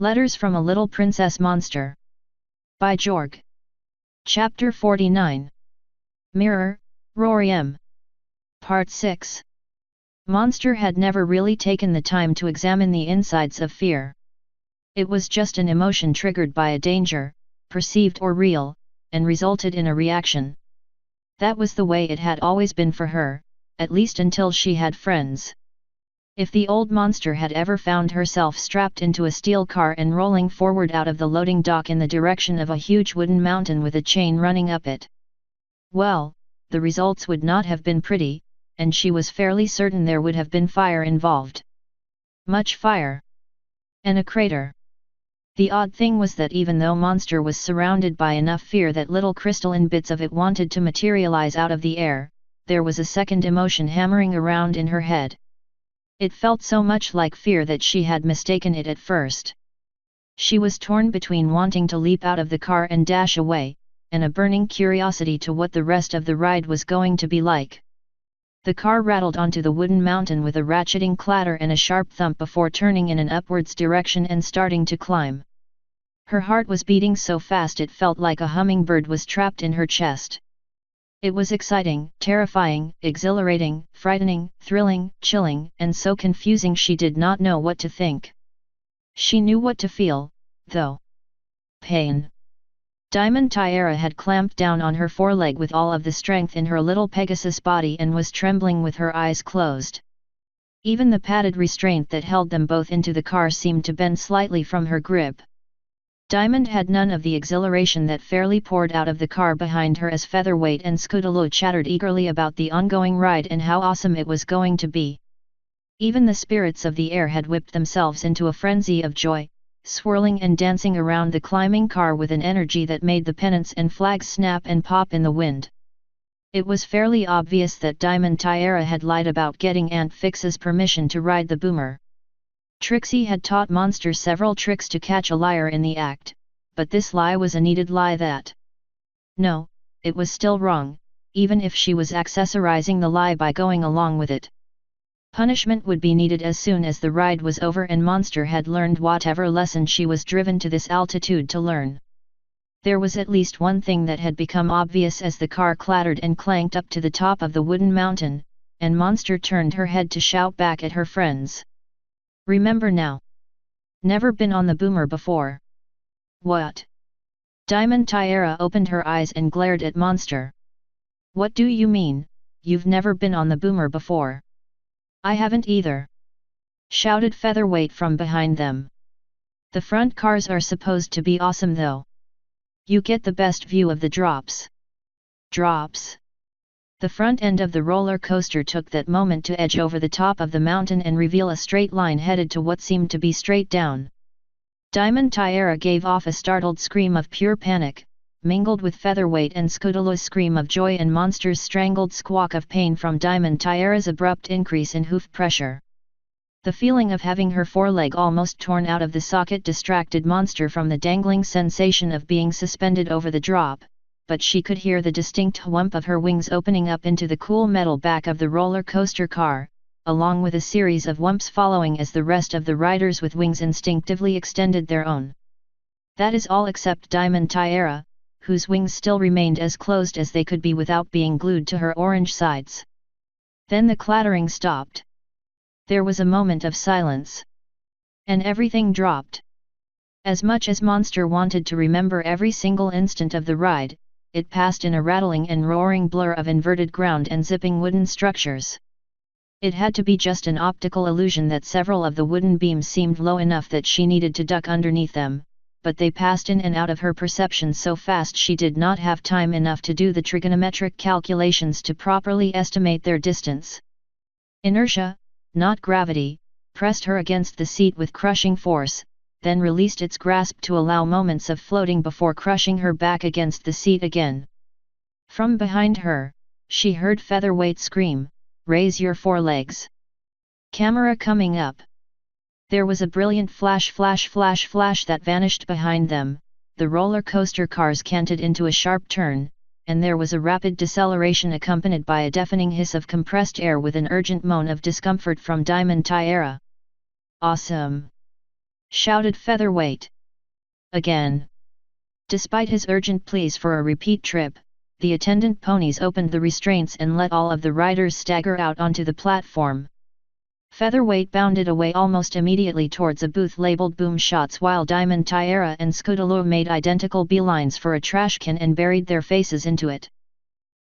Letters from a Little Princess Monster. By Jorg. Chapter 49. Mirror, rorriM. Part 6. Monster had never really taken the time to examine the insides of fear. It was just an emotion triggered by a danger, perceived or real, and resulted in a reaction. That was the way it had always been for her, at least until she had friends. If the old monster had ever found herself strapped into a steel car and rolling forward out of the loading dock in the direction of a huge wooden mountain with a chain running up it, well, the results would not have been pretty, and she was fairly certain there would have been fire involved. Much fire. And a crater. The odd thing was that even though Monster was surrounded by enough fear that little crystalline bits of it wanted to materialize out of the air, there was a second emotion hammering around in her head. It felt so much like fear that she had mistaken it at first. She was torn between wanting to leap out of the car and dash away, and a burning curiosity to what the rest of the ride was going to be like. The car rattled onto the wooden mountain with a ratcheting clatter and a sharp thump before turning in an upwards direction and starting to climb. Her heart was beating so fast it felt like a hummingbird was trapped in her chest. It was exciting, terrifying, exhilarating, frightening, thrilling, chilling, and so confusing she did not know what to think. She knew what to feel, though. Pain. Diamond Tiara had clamped down on her foreleg with all of the strength in her little Pegasus body and was trembling with her eyes closed. Even the padded restraint that held them both into the car seemed to bend slightly from her grip. Diamond had none of the exhilaration that fairly poured out of the car behind her as Featherweight and Scootaloo chattered eagerly about the ongoing ride and how awesome it was going to be. Even the spirits of the air had whipped themselves into a frenzy of joy, swirling and dancing around the climbing car with an energy that made the pennants and flags snap and pop in the wind. It was fairly obvious that Diamond Tiara had lied about getting Aunt Fix's permission to ride the boomer. Trixie had taught Monster several tricks to catch a liar in the act, but this lie was a needed lie that... No, it was still wrong, even if she was accessorizing the lie by going along with it. Punishment would be needed as soon as the ride was over and Monster had learned whatever lesson she was driven to this altitude to learn. There was at least one thing that had become obvious as the car clattered and clanked up to the top of the wooden mountain, and Monster turned her head to shout back at her friends. Remember now. Never been on the boomer before. What? Diamond Tiara opened her eyes and glared at Monster. What do you mean, you've never been on the boomer before? I haven't either. Shouted Featherweight from behind them. The front cars are supposed to be awesome though. You get the best view of the drops. Drops? The front end of the roller coaster took that moment to edge over the top of the mountain and reveal a straight line headed to what seemed to be straight down. Diamond Tiara gave off a startled scream of pure panic, mingled with Featherweight and Scootaloo's scream of joy and Monster's strangled squawk of pain from Diamond Tiara's abrupt increase in hoof pressure. The feeling of having her foreleg almost torn out of the socket distracted Monster from the dangling sensation of being suspended over the drop, but she could hear the distinct whump of her wings opening up into the cool metal back of the roller coaster car, along with a series of whumps following as the rest of the riders with wings instinctively extended their own. That is all except Diamond Tiara, whose wings still remained as closed as they could be without being glued to her orange sides. Then the clattering stopped. There was a moment of silence. And everything dropped. As much as Monster wanted to remember every single instant of the ride, it passed in a rattling and roaring blur of inverted ground and zipping wooden structures. It had to be just an optical illusion that several of the wooden beams seemed low enough that she needed to duck underneath them, but they passed in and out of her perception so fast she did not have time enough to do the trigonometric calculations to properly estimate their distance. Inertia, not gravity, pressed her against the seat with crushing force, then released its grasp to allow moments of floating before crushing her back against the seat again. From behind her, she heard Featherweight scream, "Raise your forelegs!" Camera coming up. There was a brilliant flash that vanished behind them, the roller coaster cars canted into a sharp turn, and there was a rapid deceleration accompanied by a deafening hiss of compressed air with an urgent moan of discomfort from Diamond Tiara. Awesome! shouted Featherweight. Again. Despite his urgent pleas for a repeat trip, the attendant ponies opened the restraints and let all of the riders stagger out onto the platform. Featherweight bounded away almost immediately towards a booth labeled Boom Shots, while Diamond, Tyara and Scootaloo made identical beelines for a trash can and buried their faces into it.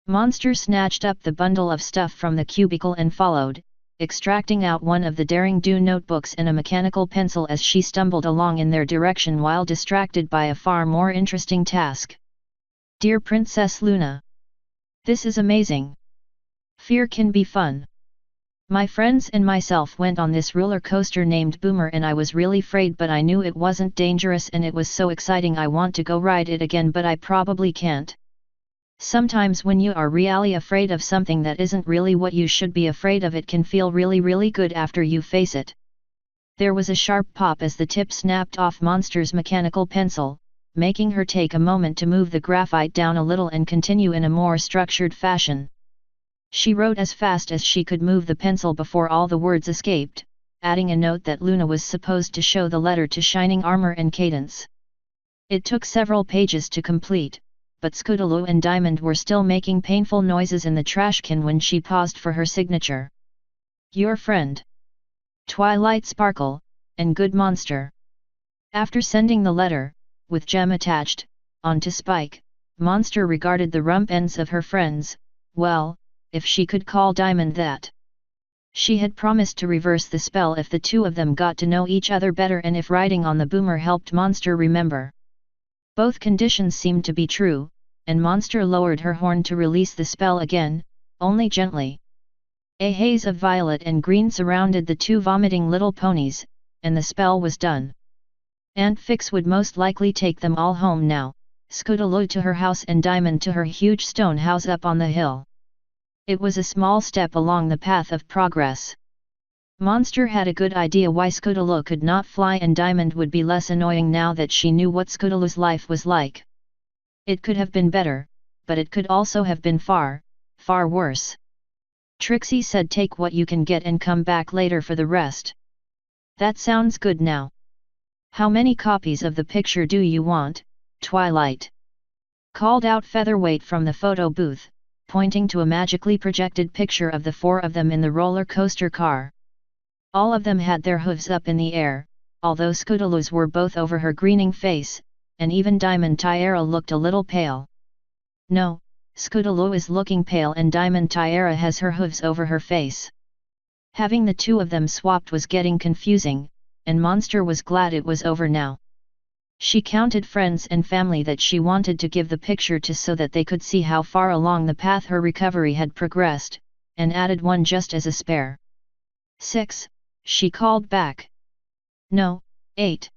Monster snatched up the bundle of stuff from the cubicle and followed, extracting out one of the Daring Do notebooks and a mechanical pencil as she stumbled along in their direction while distracted by a far more interesting task. Dear Princess Luna. This is amazing. Fear can be fun. My friends and myself went on this roller coaster named Boomer and I was really afraid, but I knew it wasn't dangerous and it was so exciting. I want to go ride it again, but I probably can't. Sometimes when you are really afraid of something that isn't really what you should be afraid of, it can feel really good after you face it. There was a sharp pop as the tip snapped off Monster's mechanical pencil, making her take a moment to move the graphite down a little and continue in a more structured fashion. She wrote as fast as she could move the pencil before all the words escaped, adding a note that Luna was supposed to show the letter to Shining Armor and Cadence. It took several pages to complete, but Scootaloo and Diamond were still making painful noises in the trash can when she paused for her signature. Your friend. Twilight Sparkle, and Good Monster. After sending the letter, with gem attached, onto Spike, Monster regarded the rump ends of her friends, well, if she could call Diamond that. She had promised to reverse the spell if the two of them got to know each other better and if riding on the Boomer helped Monster remember. Both conditions seemed to be true, and Monster lowered her horn to release the spell again, only gently. A haze of violet and green surrounded the two vomiting little ponies, and the spell was done. Aunt Fix would most likely take them all home now, Scootaloo to her house and Diamond to her huge stone house up on the hill. It was a small step along the path of progress. Monster had a good idea why Scootaloo could not fly and Diamond would be less annoying now that she knew what Scootaloo's life was like. It could have been better, but it could also have been far worse. Trixie said take what you can get and come back later for the rest. That sounds good now. How many copies of the picture do you want, Twilight? Called out Featherweight from the photo booth, pointing to a magically projected picture of the four of them in the roller coaster car. All of them had their hooves up in the air, although Scootaloo's were both over her greening face, and even Diamond Tyara looked a little pale. No, Scootaloo is looking pale and Diamond Tyara has her hooves over her face. Having the two of them swapped was getting confusing, and Monster was glad it was over now. She counted friends and family that she wanted to give the picture to so that they could see how far along the path her recovery had progressed, and added one just as a spare. 6, she called back. No, 8.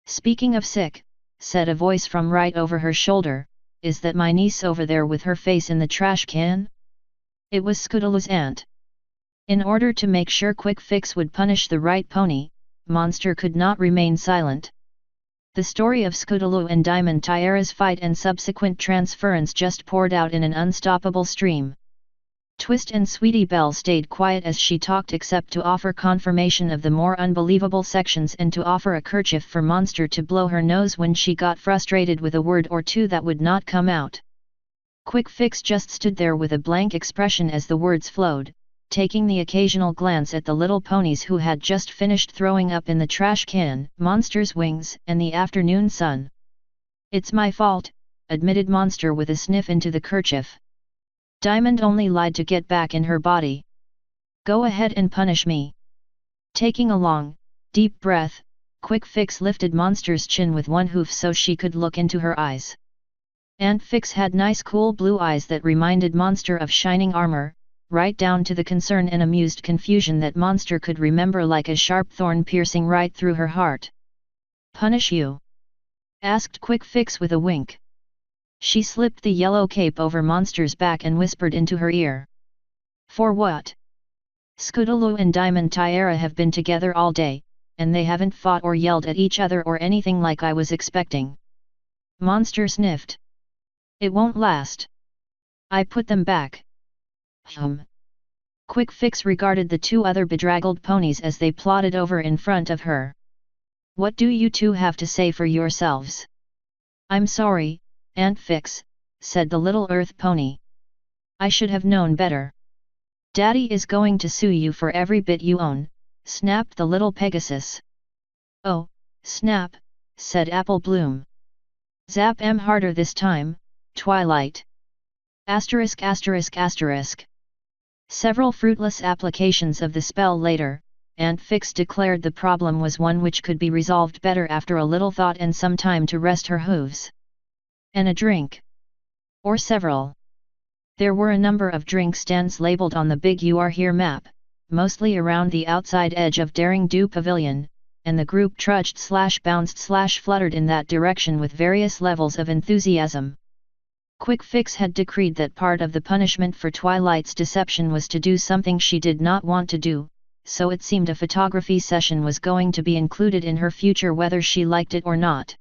Speaking of sick, said a voice from right over her shoulder, is that my niece over there with her face in the trash can? It was Scootaloo's aunt. In order to make sure Quick Fix would punish the right pony, Monster could not remain silent. The story of Scootaloo and Diamond Tyara's fight and subsequent transference just poured out in an unstoppable stream. Twist and Sweetie Belle stayed quiet as she talked except to offer confirmation of the more unbelievable sections and to offer a kerchief for Monster to blow her nose when she got frustrated with a word or two that would not come out. Quick Fix just stood there with a blank expression as the words flowed, taking the occasional glance at the little ponies who had just finished throwing up in the trash can, Monster's wings, and the afternoon sun. It's my fault, admitted Monster with a sniff into the kerchief. Diamond only lied to get back in her body. Go ahead and punish me. Taking a long, deep breath, Quick Fix lifted Monster's chin with one hoof so she could look into her eyes. Aunt Fix had nice cool blue eyes that reminded Monster of Shining Armor, right down to the concern and amused confusion that Monster could remember like a sharp thorn piercing right through her heart. Punish you? Asked Quick Fix with a wink. She slipped the yellow cape over Monster's back and whispered into her ear. For what? Scootaloo and Diamond Tyara have been together all day, and they haven't fought or yelled at each other or anything like I was expecting. Monster sniffed. It won't last. I put them back. Quick Fix regarded the two other bedraggled ponies as they plodded over in front of her. What do you two have to say for yourselves? I'm sorry, Aunt Fix, said the little earth pony. I should have known better. Daddy is going to sue you for every bit you own, snapped the little Pegasus. Oh, snap, said Apple Bloom. Zap harder this time, Twilight. Asterisk asterisk asterisk. Several fruitless applications of the spell later, Aunt Fix declared the problem was one which could be resolved better after a little thought and some time to rest her hooves. And a drink. Or several. There were a number of drink stands labeled on the big You Are Here map, mostly around the outside edge of Daring Do Pavilion, and the group trudged / bounced / fluttered in that direction with various levels of enthusiasm. Quick Fix had decreed that part of the punishment for Twilight's deception was to do something she did not want to do, so it seemed a photography session was going to be included in her future whether she liked it or not.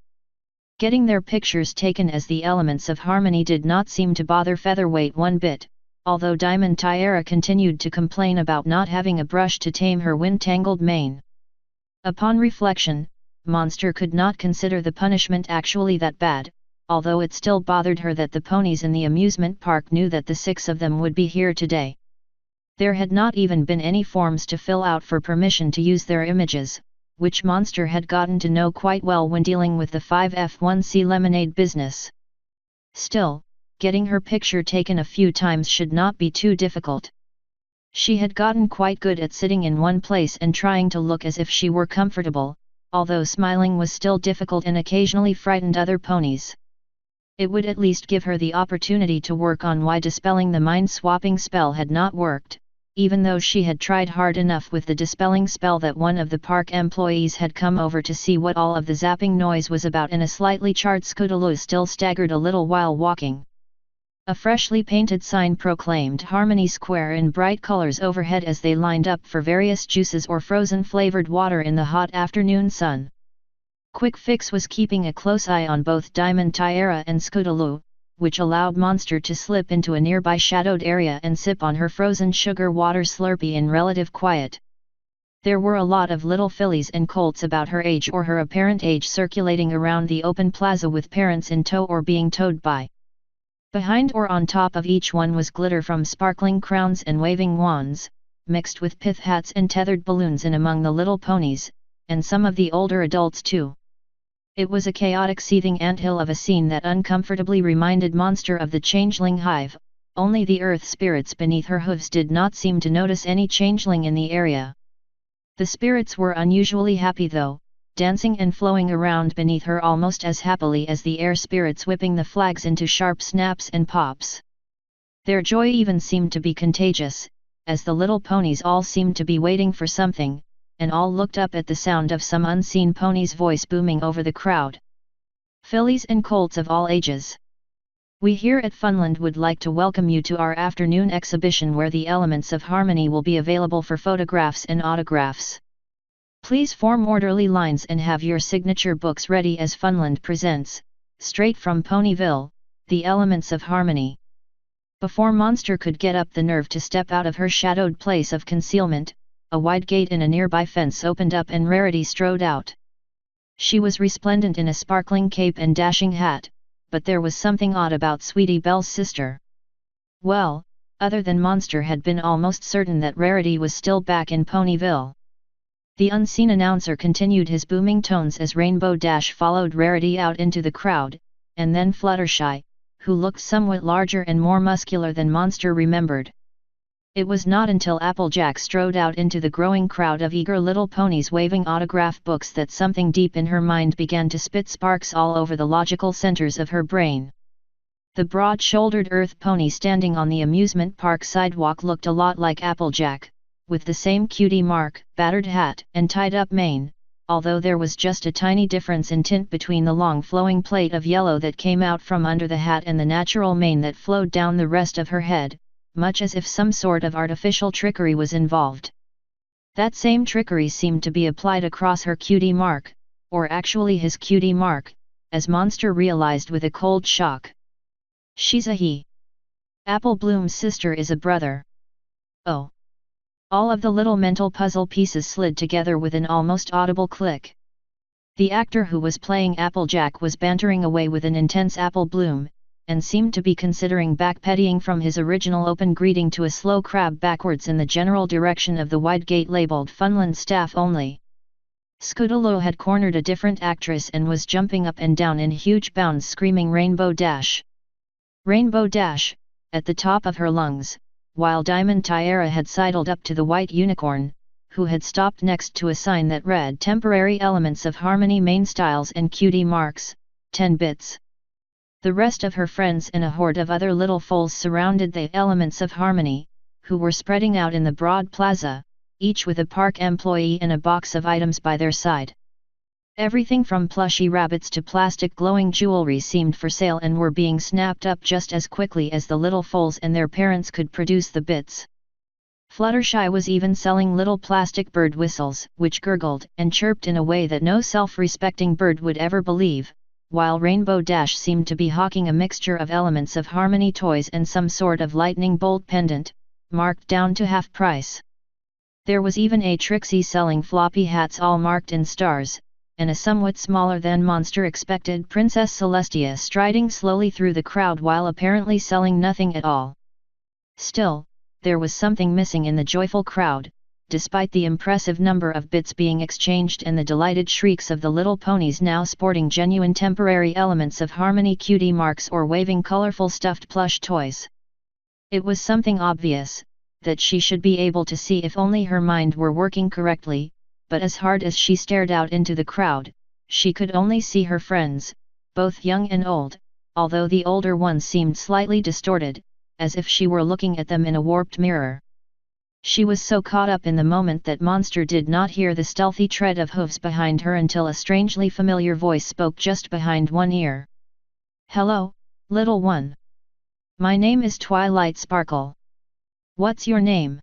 Getting their pictures taken as the elements of harmony did not seem to bother Featherweight one bit, although Diamond Tiara continued to complain about not having a brush to tame her wind-tangled mane. Upon reflection, Monster could not consider the punishment actually that bad, although it still bothered her that the ponies in the amusement park knew that the 6 of them would be here today. There had not even been any forms to fill out for permission to use their images, which Monster had gotten to know quite well when dealing with the 5F1C Lemonade business. Still, getting her picture taken a few times should not be too difficult. She had gotten quite good at sitting in one place and trying to look as if she were comfortable, although smiling was still difficult and occasionally frightened other ponies. It would at least give her the opportunity to work on why dispelling the mind-swapping spell had not worked, even though she had tried hard enough with the dispelling spell that one of the park employees had come over to see what all of the zapping noise was about, and a slightly charred Scootaloo still staggered a little while walking. A freshly painted sign proclaimed Harmony Square in bright colors overhead as they lined up for various juices or frozen flavored water in the hot afternoon sun. Quick Fix was keeping a close eye on both Diamond Tiara and Scootaloo, which allowed Monster to slip into a nearby shadowed area and sip on her frozen sugar water Slurpee in relative quiet. There were a lot of little fillies and colts about her age or her apparent age circulating around the open plaza with parents in tow or being towed by. Behind or on top of each one was glitter from sparkling crowns and waving wands, mixed with pith hats and tethered balloons in among the little ponies, and some of the older adults too. It was a chaotic seething anthill of a scene that uncomfortably reminded Monster of the changeling hive, only the earth spirits beneath her hooves did not seem to notice any changeling in the area. The spirits were unusually happy though, dancing and flowing around beneath her almost as happily as the air spirits whipping the flags into sharp snaps and pops. Their joy even seemed to be contagious, as the little ponies all seemed to be waiting for something, and all looked up at the sound of some unseen pony's voice booming over the crowd. Fillies and colts of all ages. We here at Funland would like to welcome you to our afternoon exhibition where the elements of harmony will be available for photographs and autographs. Please form orderly lines and have your signature books ready as Funland presents, straight from Ponyville, the elements of harmony. Before Monster could get up the nerve to step out of her shadowed place of concealment, a wide gate in a nearby fence opened up and Rarity strode out. She was resplendent in a sparkling cape and dashing hat, but there was something odd about Sweetie Belle's sister. Well, other than Monster had been almost certain that Rarity was still back in Ponyville. The unseen announcer continued his booming tones as Rainbow Dash followed Rarity out into the crowd, and then Fluttershy, who looked somewhat larger and more muscular than Monster remembered. It was not until Applejack strode out into the growing crowd of eager little ponies waving autograph books that something deep in her mind began to spit sparks all over the logical centers of her brain. The broad-shouldered earth pony standing on the amusement park sidewalk looked a lot like Applejack, with the same cutie mark, battered hat and tied-up mane, although there was just a tiny difference in tint between the long flowing plait of yellow that came out from under the hat and the natural mane that flowed down the rest of her head, much as if some sort of artificial trickery was involved. That same trickery seemed to be applied across her cutie mark, or actually his cutie mark, as Monster realized with a cold shock. She's a he. Apple Bloom's sister is a brother. Oh. All of the little mental puzzle pieces slid together with an almost audible click. The actor who was playing Applejack was bantering away with an intense apple bloom, and seemed to be considering backpedalling from his original open greeting to a slow crab backwards in the general direction of the wide gate labelled Funland staff only. Scudolo had cornered a different actress and was jumping up and down in huge bounds screaming Rainbow Dash! Rainbow Dash! At the top of her lungs, while Diamond Tiara had sidled up to the white unicorn, who had stopped next to a sign that read Temporary Elements of Harmony Main Styles and Cutie Marks, 10 bits. The rest of her friends and a horde of other little foals surrounded the Elements of Harmony, who were spreading out in the broad plaza, each with a park employee and a box of items by their side. Everything from plushy rabbits to plastic glowing jewelry seemed for sale and were being snapped up just as quickly as the little foals and their parents could produce the bits. Fluttershy was even selling little plastic bird whistles, which gurgled and chirped in a way that no self-respecting bird would ever believe, while Rainbow Dash seemed to be hawking a mixture of Elements of Harmony toys and some sort of lightning bolt pendant, marked down to half price. There was even a Trixie selling floppy hats all marked in stars, and a somewhat smaller than Monster expected Princess Celestia striding slowly through the crowd while apparently selling nothing at all. Still, there was something missing in the joyful crowd, despite the impressive number of bits being exchanged and the delighted shrieks of the little ponies now sporting genuine temporary Elements of Harmony cutie marks or waving colorful stuffed plush toys. It was something obvious, that she should be able to see if only her mind were working correctly, but as hard as she stared out into the crowd, she could only see her friends, both young and old, although the older ones seemed slightly distorted, as if she were looking at them in a warped mirror. She was so caught up in the moment that Monster did not hear the stealthy tread of hooves behind her until a strangely familiar voice spoke just behind one ear. "Hello, little one. My name is Twilight Sparkle. What's your name?"